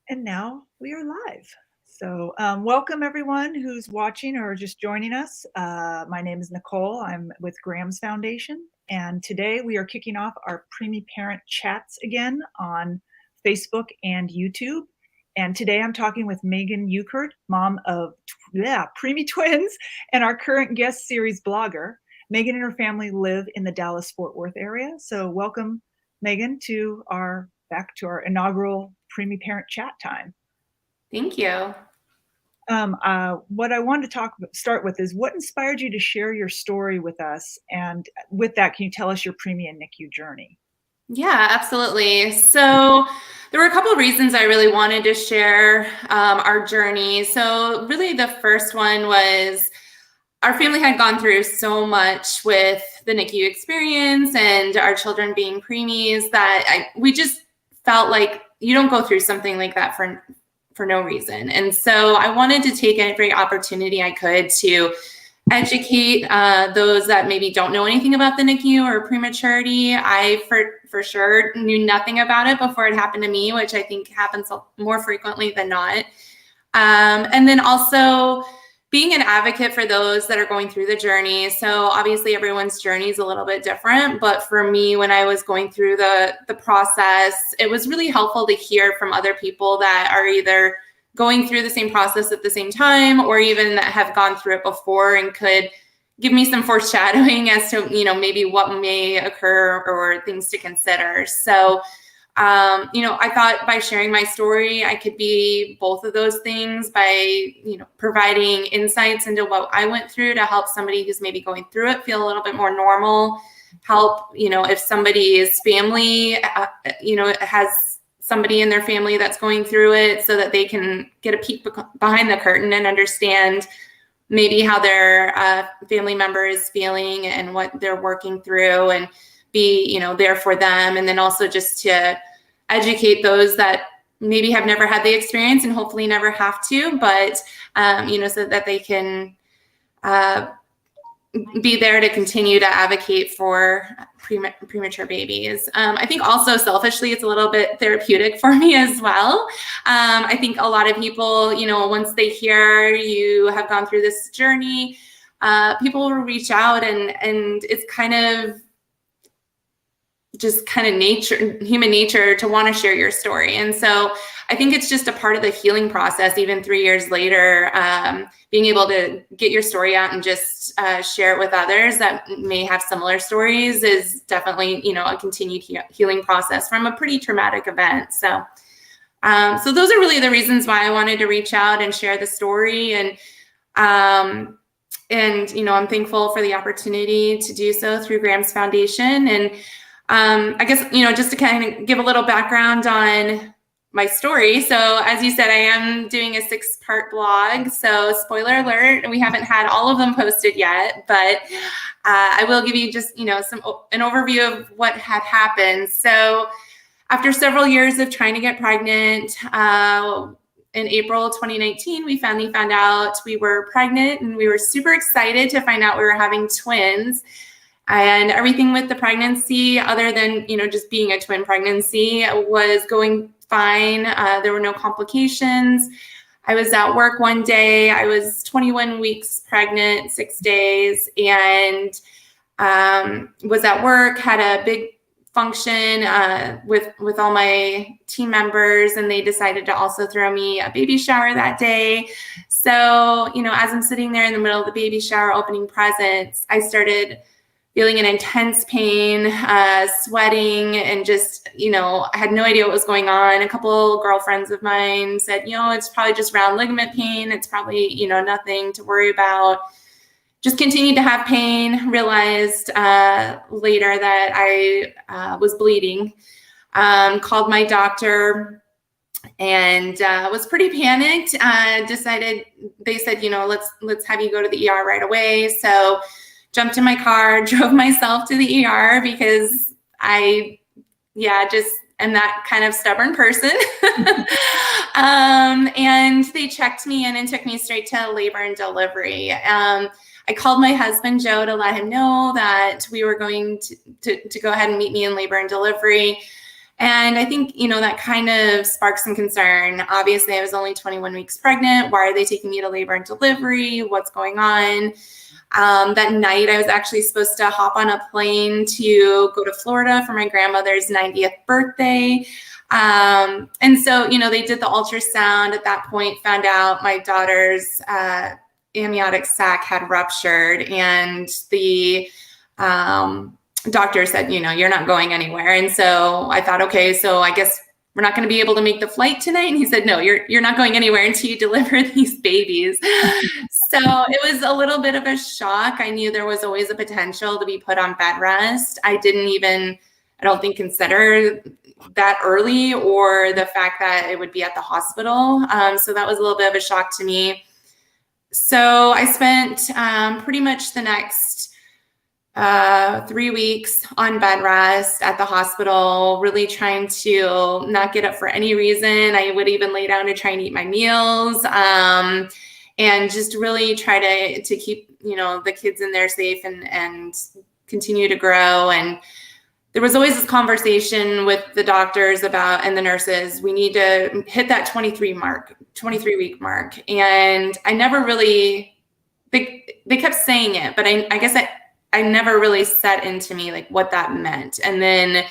And now we are live. So welcome everyone who's watching or just joining us. My name is Nicole. I'm with Graham's Foundation. And today we are kicking off our Preemie Parent Chats again on Facebook and YouTube. And today I'm talking with Megan Ueckert, mom of Preemie twins and our current guest series blogger. Megan and her family live in the Dallas-Fort Worth area. So welcome, Megan, back to our inaugural Preemie Parent Chat time. Thank you. What I wanted to start with is what inspired you to share your story with us? And with that, can you tell us your Preemie and NICU journey? Yeah, absolutely. So there were a couple of reasons I really wanted to share our journey. So really the first one was our family had gone through so much with the NICU experience and our children being preemies that we just felt like you don't go through something like that for no reason. And so I wanted to take every opportunity I could to educate those that maybe don't know anything about the NICU or prematurity. I for sure knew nothing about it before it happened to me, which I think happens more frequently than not. And then also being an advocate for those that are going through the journey. So obviously everyone's journey is a little bit different, but for me, when I was going through the process, it was really helpful to hear from other people that are either going through the same process at the same time, or even that have gone through it before and could give me some foreshadowing as to, maybe what may occur or things to consider. So I thought by sharing my story, I could be both of those things by, providing insights into what I went through to help somebody who's maybe going through it feel a little bit more normal, help, if somebody's family, has somebody in their family that's going through it so that they can get a peek behind the curtain and understand maybe how their family member is feeling and what they're working through, and be, there for them. And then also just to educate those that maybe have never had the experience and hopefully never have to, but, so that they can be there to continue to advocate for premature babies. I think also selfishly, it's a little bit therapeutic for me as well. I think a lot of people, once they hear you have gone through this journey, people will reach out and it's kind of human nature to want to share your story. And so I think it's just a part of the healing process, even 3 years later, being able to get your story out and just share it with others that may have similar stories is definitely, a continued healing process from a pretty traumatic event. So those are really the reasons why I wanted to reach out and share the story. And I'm thankful for the opportunity to do so through Graham's Foundation. And I guess, just to kind of give a little background on my story. So as you said, I am doing a 6-part blog. So spoiler alert, we haven't had all of them posted yet, but I will give you just, an overview of what had happened. So after several years of trying to get pregnant, in April 2019, we finally found out we were pregnant, and we were super excited to find out we were having twins. And everything with the pregnancy, other than, just being a twin pregnancy, was going fine. There were no complications. I was at work one day. I was 21 weeks pregnant, 6 days, and was at work, had a big function with all my team members, and they decided to also throw me a baby shower that day. So, as I'm sitting there in the middle of the baby shower opening presents, I started feeling an intense pain, sweating, and just, I had no idea what was going on. A couple girlfriends of mine said, it's probably just round ligament pain. It's probably, nothing to worry about. Just continued to have pain, realized later that I was bleeding, called my doctor, and was pretty panicked. They said, let's have you go to the ER right away. So jumped in my car, drove myself to the ER because I just am that kind of stubborn person. And they checked me in and took me straight to labor and delivery. I called my husband, Joe, to let him know that we were going to go ahead and meet me in labor and delivery. And I think, that kind of sparked some concern. Obviously, I was only 21 weeks pregnant. Why are they taking me to labor and delivery? What's going on? That night, I was actually supposed to hop on a plane to go to Florida for my grandmother's 90th birthday. And so, they did the ultrasound at that point, found out my daughter's amniotic sac had ruptured, and the doctor said, you're not going anywhere. And so I thought, okay, so I guess we're not going to be able to make the flight tonight. And he said, no, you're not going anywhere until you deliver these babies. So it was a little bit of a shock. I knew there was always a potential to be put on bed rest. I didn't even, I don't think, consider that early, or the fact that it would be at the hospital. So that was a little bit of a shock to me. So I spent pretty much the next 3 weeks on bed rest at the hospital, really trying to not get up for any reason. I would even lay down to try and eat my meals, and just really try to keep, the kids in there safe and continue to grow. And there was always this conversation with the doctors and the nurses, we need to hit that 23 week mark. And I never really, they kept saying it, but I guess I never really set into me like what that meant. And then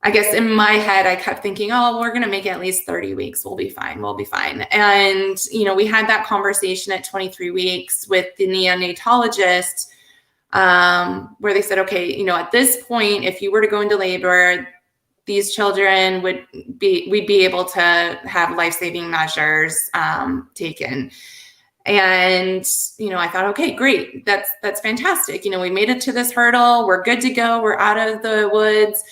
I guess in my head, I kept thinking, oh, we're going to make it at least 30 weeks. We'll be fine. And, we had that conversation at 23 weeks with the neonatologist, where they said, okay, at this point, if you were to go into labor, these children we'd be able to have life-saving measures taken. And, I thought, okay, great. That's fantastic. We made it to this hurdle. We're good to go. We're out of the woods.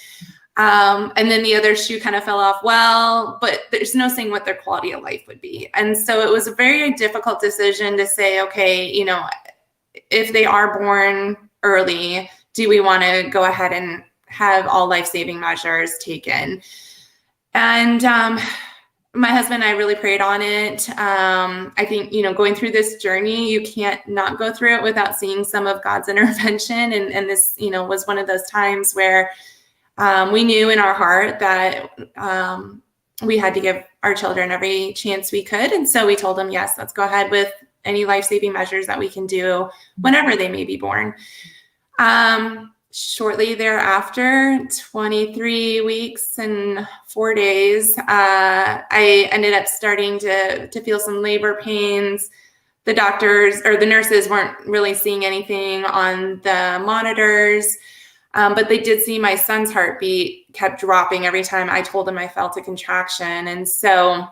And then the other shoe kind of fell off. Well, but there's no saying what their quality of life would be. And so it was a very difficult decision to say, okay, if they are born early, do we want to go ahead and have all life-saving measures taken? And my husband and I really prayed on it. I think, going through this journey, you can't not go through it without seeing some of God's intervention. And this, was one of those times where we knew in our heart that we had to give our children every chance we could. And so we told them, yes, let's go ahead with any life-saving measures that we can do whenever they may be born. Shortly thereafter, 23 weeks and 4 days, I ended up starting to feel some labor pains. The doctors or the nurses weren't really seeing anything on the monitors, but they did see my son's heartbeat kept dropping every time I told them I felt a contraction. And so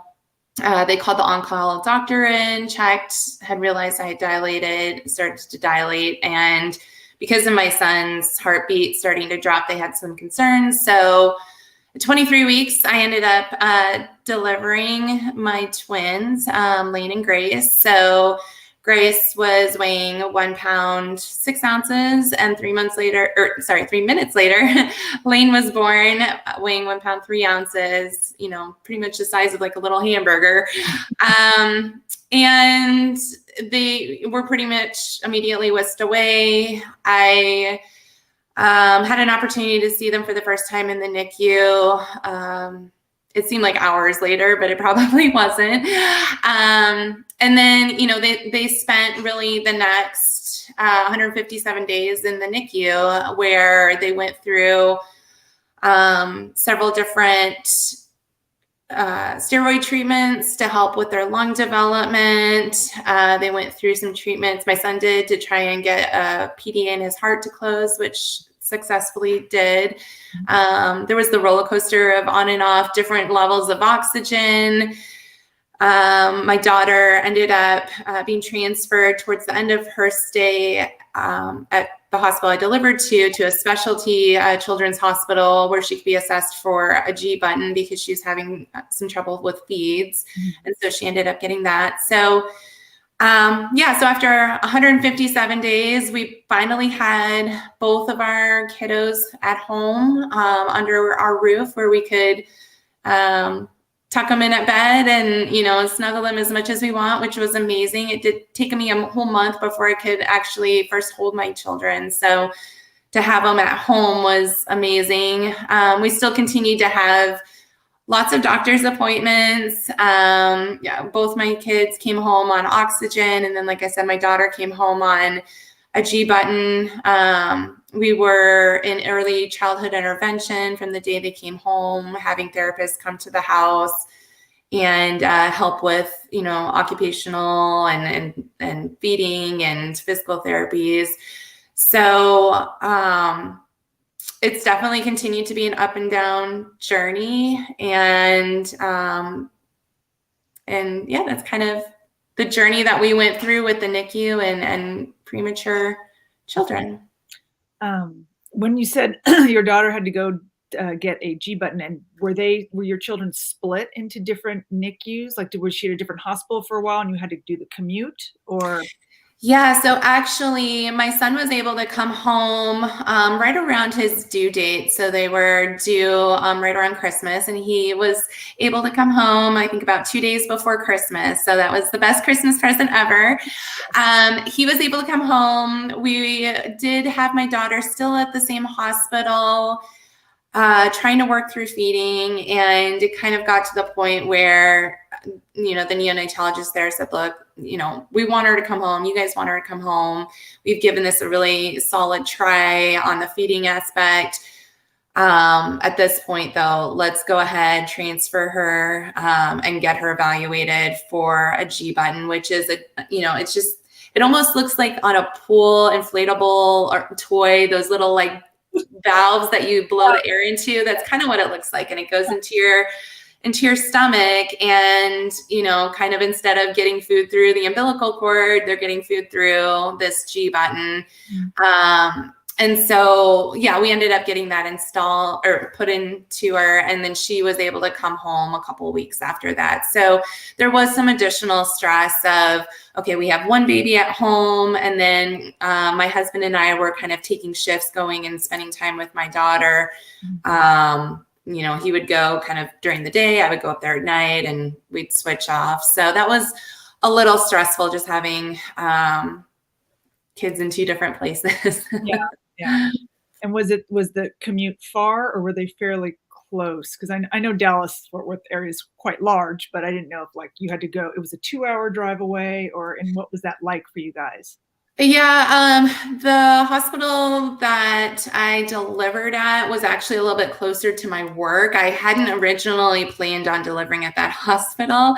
they called the on-call doctor in, checked, had realized I had started to dilate. And because of my son's heartbeat starting to drop, they had some concerns. So at 23 weeks, I ended up delivering my twins, Lane and Grace. So Grace was weighing 1 pound, 6 ounces, and 3 minutes later, Lane was born weighing 1 pound, 3 ounces, pretty much the size of like a little hamburger. And they were pretty much immediately whisked away. I had an opportunity to see them for the first time in the NICU. It seemed like hours later, but it probably wasn't. And then, they spent really the next 157 days in the NICU, where they went through several different steroid treatments to help with their lung development. They went through some treatments my son did to try and get a PDA in his heart to close, which successfully did. There was the roller coaster of on and off different levels of oxygen. My daughter ended up being transferred towards the end of her stay at the hospital I delivered to a specialty children's hospital, where she could be assessed for a G button because she was having some trouble with feeds. And so she ended up getting that. So so after 157 days, we finally had both of our kiddos at home under our roof, where we could tuck them in at bed and, snuggle them as much as we want, which was amazing. It did take me a whole month before I could actually first hold my children. So to have them at home was amazing. We still continued to have lots of doctor's appointments. Yeah, both my kids came home on oxygen. And then, like I said, my daughter came home on a G button. We were in early childhood intervention from the day they came home, having therapists come to the house and help with, occupational and feeding and physical therapies. So it's definitely continued to be an up and down journey. And yeah, that's kind of the journey that we went through with the NICU and premature children. When you said your daughter had to go get a G button, and were your children split into different NICUs? Like, was she at a different hospital for a while and you had to do the commute, or? Yeah, so actually my son was able to come home right around his due date. So they were due right around Christmas, and he was able to come home, I think, about 2 days before Christmas. So that was the best Christmas present ever. He was able to come home. We did have my daughter still at the same hospital, trying to work through feeding, and it kind of got to the point where, the neonatologist there said, look, we want her to come home. You guys want her to come home. We've given this a really solid try on the feeding aspect. At this point, though, let's go ahead, transfer her, and get her evaluated for a G button, which is it almost looks like on a pool inflatable or toy, those little like valves that you blow the air into. That's kind of what it looks like. And it goes into your stomach, and, kind of instead of getting food through the umbilical cord, they're getting food through this G button. And so, yeah, we ended up getting that installed or put into her, and then she was able to come home a couple of weeks after that. So there was some additional stress of, okay, we have one baby at home, and then my husband and I were kind of taking shifts going and spending time with my daughter. He would go kind of during the day, I would go up there at night, and we'd switch off. So that was a little stressful, just having kids in two different places. Yeah. And was the commute far, or were they fairly close? Because I know Dallas-Fort Worth area is quite large, but I didn't know if you had to go, it was a 2-hour drive away, and what was that like for you guys? Yeah, the hospital that I delivered at was actually a little bit closer to my work. I hadn't originally planned on delivering at that hospital.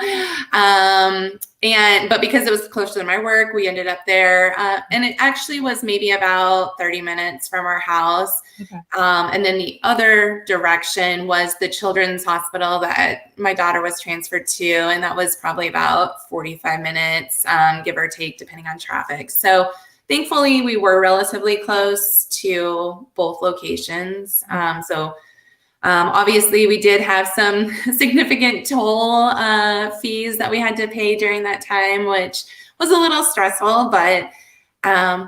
But because it was closer to my work, we ended up there. And it actually was maybe about 30 minutes from our house. Okay. And then the other direction was the children's hospital that my daughter was transferred to. And that was probably about 45 minutes, give or take, depending on traffic. So thankfully, we were relatively close to both locations. Obviously, we did have some significant toll fees that we had to pay during that time, which was a little stressful, but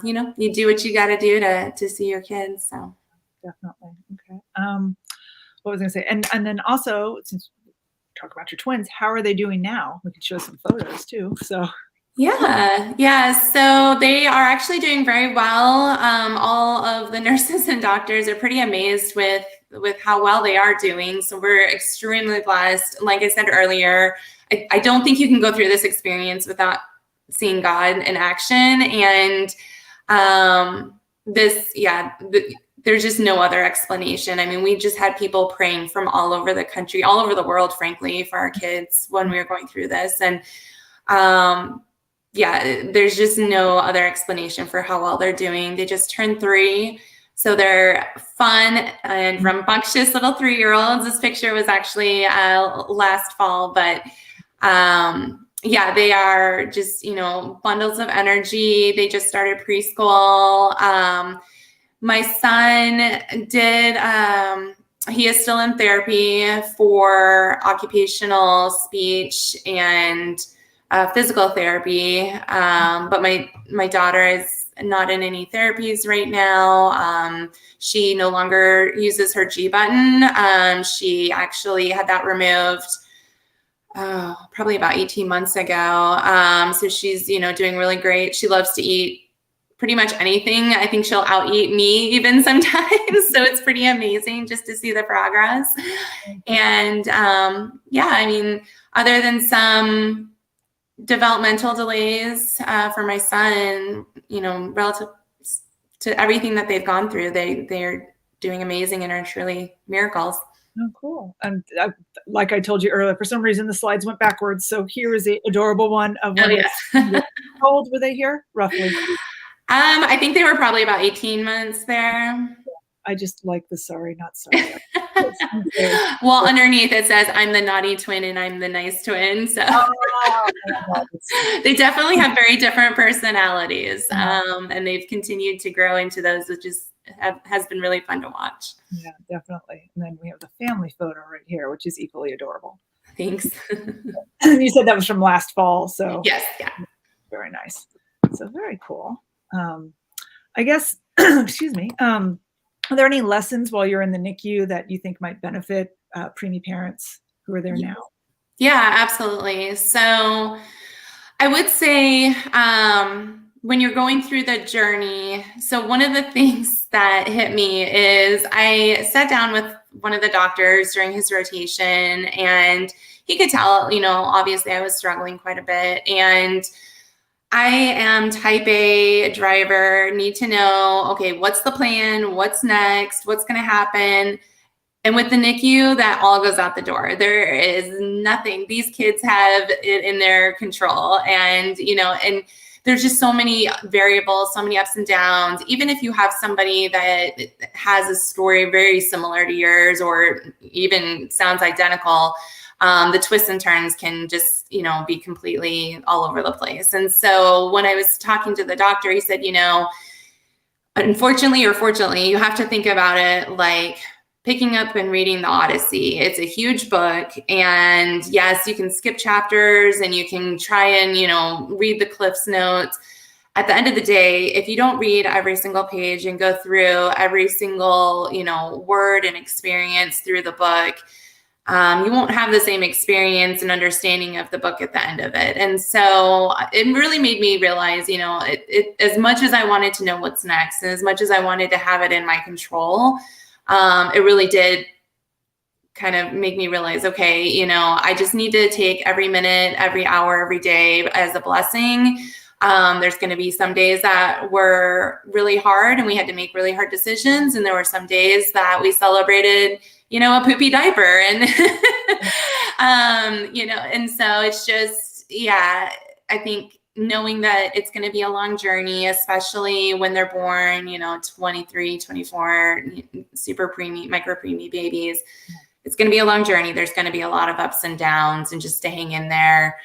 you do what you got to do to see your kids. So definitely. Okay. What was I going to say? And then also, since we talk about your twins, how are they doing now? We could show some photos too. So. Yeah. So they are actually doing very well. All of the nurses and doctors are pretty amazed with how well they are doing. So we're extremely blessed. Like I said earlier, I don't think you can go through this experience without seeing God in action. And there's just no other explanation. I mean, we just had people praying from all over the country, all over the world, frankly, for our kids when we were going through this. And there's just no other explanation for how well they're doing. They just turned 3. So they're fun and rambunctious little 3-year-olds. This picture was actually last fall, but they are just, bundles of energy. They just started preschool. My son he is still in therapy for occupational speech and physical therapy, but my daughter is not in any therapies right now. She no longer uses her G button. She actually had that removed probably about 18 months ago. So she's, doing really great. She loves to eat pretty much anything. I think she'll out-eat me even sometimes. So it's pretty amazing just to see the progress. And yeah, I mean, other than some developmental delays for my son, you know, relative to everything that they've gone through, they're doing amazing and are truly miracles. Oh, cool. And like I told you earlier, for some reason the slides went backwards. So here is the adorable one of one. Oh, yes. How old were they here, roughly? I think they were probably about 18 months there. I just like the sorry, not sorry. Well, underneath it says, I'm the naughty twin and I'm the nice twin. So they definitely have very different personalities. And they've continued to grow into those, which has been really fun to watch. Yeah, definitely. And then we have the family photo right here, which is equally adorable. Thanks. You said that was from last fall. So yes, yeah. Very nice. So very cool. I guess, excuse me, are there any lessons while you're in the NICU that you think might benefit preemie parents who are there now? Yeah, absolutely. So I would say when you're going through the journey, so one of the things that hit me is I sat down with one of the doctors during his rotation, and he could tell, you know, obviously I was struggling quite a bit. And I am type A driver, need to know, okay, what's the plan? What's next? What's going to happen? And with the NICU, that all goes out the door. There is nothing. These kids have it in their control. And, you know, and there's just so many variables, so many ups and downs. Even if you have somebody that has a story very similar to yours or even sounds identical, the twists and turns can just, you know, be completely all over the place. And so when I was talking to the doctor, he said, you know, unfortunately or fortunately, you have to think about it like picking up and reading the Odyssey. It's a huge book. And yes, you can skip chapters and you can try and, you know, read the Cliff's Notes. At the end of the day, if you don't read every single page and go through every single, you know, word and experience through the book, you won't have the same experience and understanding of the book at the end of it. And so it really made me realize, you know, as much as I wanted to know what's next and as much as I wanted to have it in my control, it really did kind of make me realize, okay, you know, I just need to take every minute, every hour, every day as a blessing. There's going to be some days that were really hard and we had to make really hard decisions. And there were some days that we celebrated, you know, a poopy diaper and, you know, and so it's just, yeah, I think knowing that it's going to be a long journey, especially when they're born, you know, 23, 24, super preemie, micro preemie babies, it's going to be a long journey. There's going to be a lot of ups and downs and just to hang in there.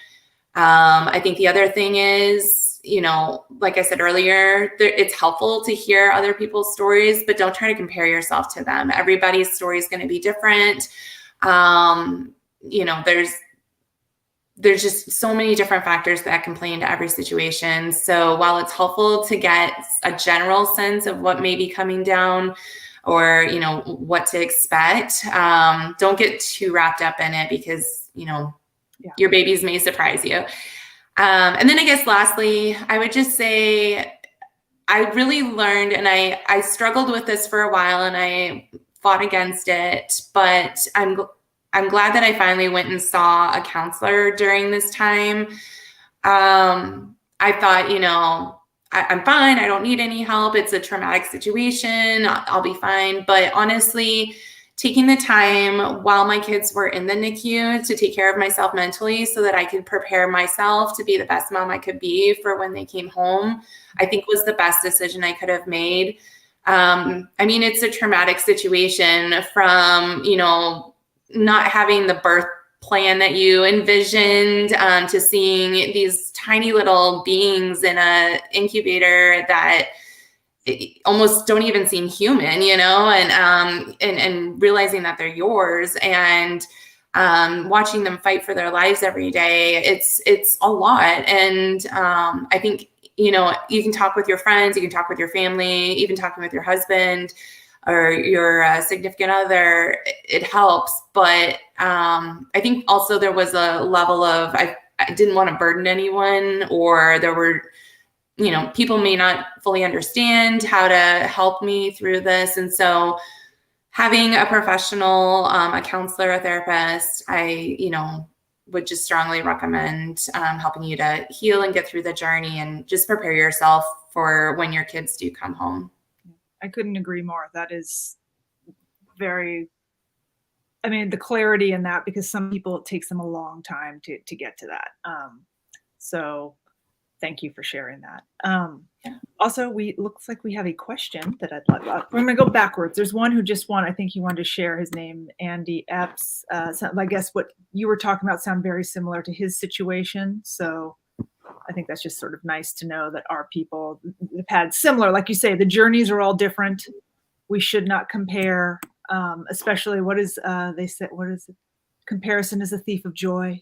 I think the other thing is, you know, like I said earlier, it's helpful to hear other people's stories, but don't try to compare yourself to them. Everybody's story is going to be different. You know, there's just so many different factors that can play into every situation. So while it's helpful to get a general sense of what may be coming down or, you know, what to expect, don't get too wrapped up in it because, you know, your babies may surprise you. And then I guess lastly, I would just say I really learned, and I struggled with this for a while and I fought against it, but I'm glad that I finally went and saw a counselor during this time. I thought, you know, I'm fine. I don't need any help. It's a traumatic situation. I'll be fine. But honestly, taking the time while my kids were in the NICU to take care of myself mentally so that I could prepare myself to be the best mom I could be for when they came home, I think was the best decision I could have made. I mean, it's a traumatic situation from, you know, not having the birth plan that you envisioned to seeing these tiny little beings in a incubator that almost don't even seem human, you know, and realizing that they're yours and watching them fight for their lives every day. It's a lot. And I think, you know, you can talk with your friends, you can talk with your family, even talking with your husband or your significant other, it helps. But I think also there was a level of, I didn't want to burden anyone, or there were people may not fully understand how to help me through this. And so having a professional, a counselor, a therapist, I, would just strongly recommend helping you to heal and get through the journey and just prepare yourself for when your kids do come home. I couldn't agree more. That is very, the clarity in that, because some people, it takes them a long time to get to that. So thank you for sharing that. Also, looks like we have a question that I'd like. We're going to go backwards. There's one who I think he wanted to share his name, Andy Epps. So I guess what you were talking about sound very similar to his situation. So I think that's just sort of nice to know that our people have had similar, like you say, the journeys are all different. We should not compare, especially they said, what is it? Comparison is a thief of joy.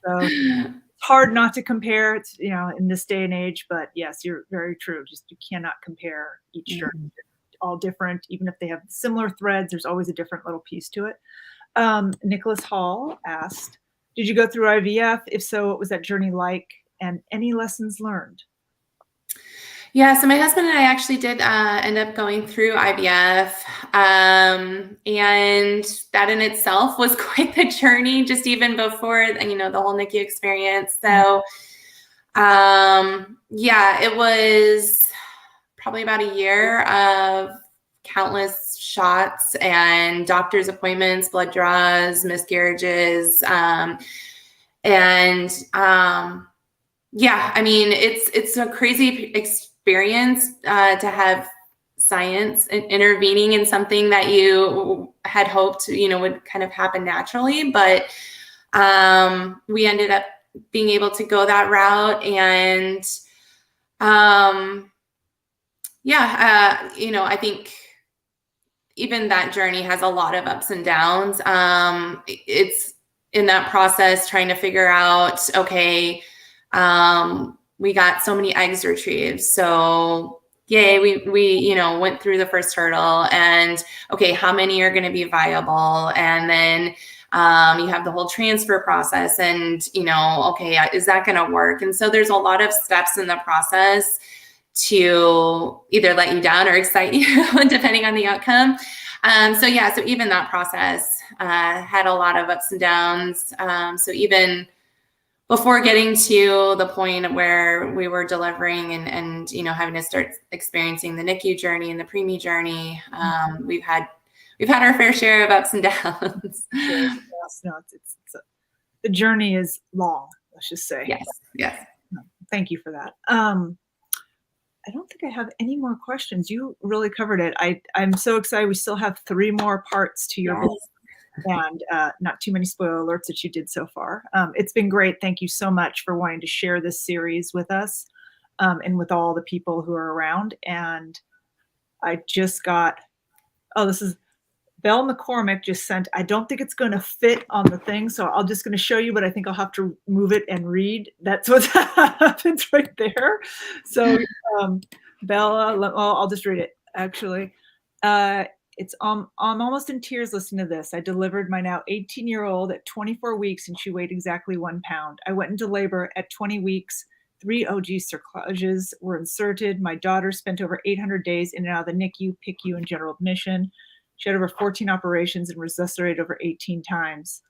So hard not to compare. It's, in this day and age, but yes, you're very true. Just, you cannot compare each journey. All different. Even if they have similar threads, there's always a different little piece to it. Nicholas Hall asked, did you go through IVF? If so, what was that journey like? And any lessons learned? Yeah, so my husband and I actually did end up going through IVF, and that in itself was quite the journey, just even before, the whole NICU experience. So, yeah, it was probably about a year of countless shots and doctor's appointments, blood draws, miscarriages, yeah, it's a crazy experience to have science intervening in something that you had hoped, would kind of happen naturally. But we ended up being able to go that route. And I think even that journey has a lot of ups and downs. It's in that process trying to figure out, okay, we got so many eggs retrieved. So yay, we went through the first hurdle, and okay, how many are going to be viable? And then you have the whole transfer process, and okay, is that going to work? And so there's a lot of steps in the process to either let you down or excite you, depending on the outcome. So even that process had a lot of ups and downs. So even before getting to the point where we were delivering and having to start experiencing the NICU journey and the preemie journey, we've had our fair share of ups and downs. Yes, no, the journey is long, let's just say. Yes. Thank you for that. I don't think I have any more questions. You really covered it. I'm so excited. We still have 3 more parts to your book. And not too many spoiler alerts that you did so far. It's been great. Thank you so much for wanting to share this series with us and with all the people who are around. And I just got, this is Belle McCormick just sent, I don't think it's going to fit on the thing, so I'm just going to show you, but I think I'll have to move it and read. That's what happens right there. So Bella, I'll just read it actually. I'm almost in tears listening to this. I delivered my now 18-year-old at 24 weeks, and she weighed exactly 1 pound. I went into labor at 20 weeks. 3 OG cerclages were inserted. My daughter spent over 800 days in and out of the NICU, PICU, and general admission. She had over 14 operations and resuscitated over 18 times.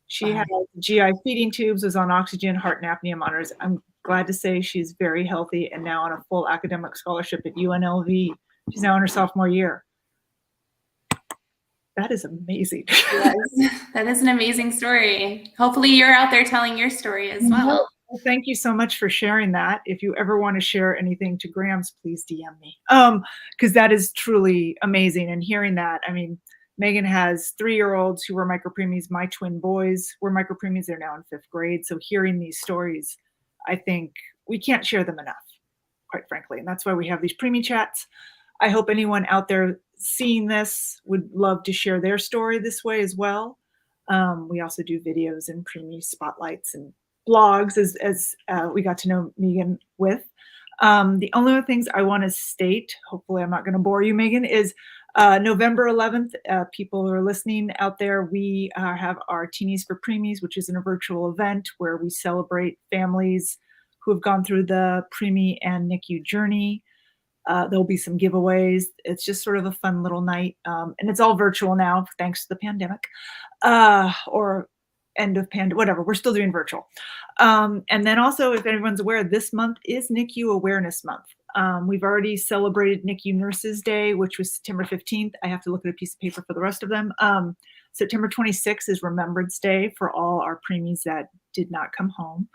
She had GI feeding tubes, was on oxygen, heart and apnea monitors. I'm glad to say she's very healthy and now on a full academic scholarship at UNLV. She's now in her sophomore year. That is amazing. Yes, that is an amazing story. Hopefully you're out there telling your story as well. Well, thank you so much for sharing that. If you ever want to share anything to Grams, please DM me. Because that is truly amazing. And hearing that, Megan has 3-year-olds who were micropreemies. My twin boys were micropreemies. They're now in 5th grade. So hearing these stories, I think we can't share them enough, quite frankly. And that's why we have these preemie chats. I hope anyone out there seeing this would love to share their story this way as well. We also do videos and preemie spotlights and blogs as we got to know Megan with. The only other things I want to state, hopefully I'm not going to bore you, Megan, is November 11th, people who are listening out there, we have our Teenies for Preemies, which is a virtual event where we celebrate families who have gone through the Preemie and NICU journey. There'll be some giveaways. It's just sort of a fun little night. And it's all virtual now, thanks to the pandemic, or end of whatever. We're still doing virtual. And then also, if everyone's aware, this month is NICU Awareness Month. We've already celebrated NICU Nurses Day, which was September 15th. I have to look at a piece of paper for the rest of them. September 26th is Remembrance Day for all our preemies that did not come home.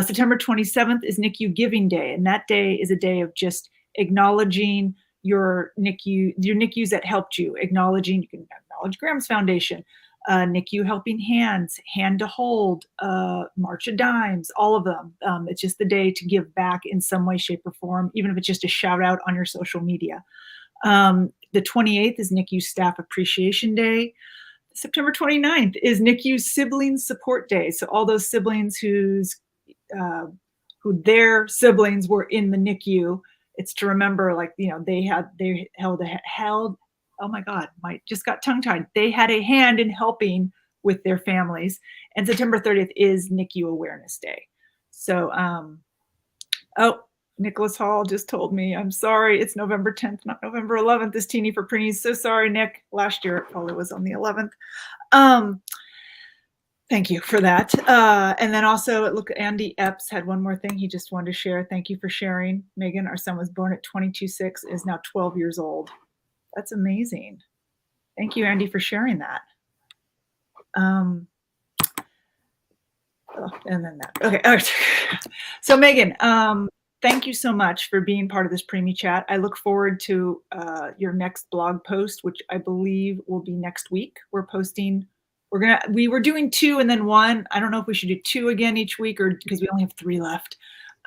September 27th is NICU Giving Day, and that day is a day of just acknowledging your NICUs that helped you, you can acknowledge Graham's Foundation, NICU Helping Hands, Hand to Hold, March of Dimes, all of them. It's just the day to give back in some way, shape, or form, even if it's just a shout out on your social media. The 28th is NICU Staff Appreciation Day. September 29th is NICU Sibling Support Day. So all those siblings who their siblings were in the NICU, it's to remember, like, they held, oh my God, just got tongue tied. They had a hand in helping with their families. And September 30th is NICU Awareness Day. So, oh, Nicholas Hall just told me, I'm sorry, it's November 10th, not November 11th, is Teeny for Preemies. So sorry, Nick. Last year it probably was on the 11th. Thank you for that. And then also, look, Andy Epps had one more thing he just wanted to share. Thank you for sharing. Megan, our son was born at 22/6, is now 12 years old. That's amazing. Thank you, Andy, for sharing that. And then that. Okay. All right. So Megan, thank you so much for being part of this Preemie chat. I look forward to your next blog post, which I believe will be next week. We're posting. We were doing 2 and then 1. I don't know if we should do 2 again each week, or because we only have 3 left.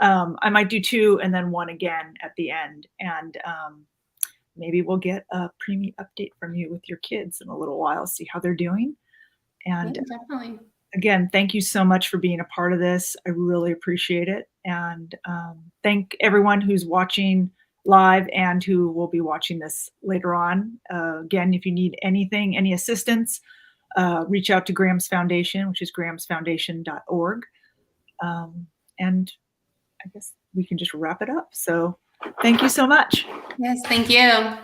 I might do 2 and then 1 again at the end. And maybe we'll get a Preemie update from you with your kids in a little while, see how they're doing. And yeah, definitely. Again, thank you so much for being a part of this. I really appreciate it. And thank everyone who's watching live and who will be watching this later on. Again, if you need anything, any assistance, reach out to Graham's Foundation, which is grahamsfoundation.org. And I guess we can just wrap it up. So thank you so much. Yes, thank you.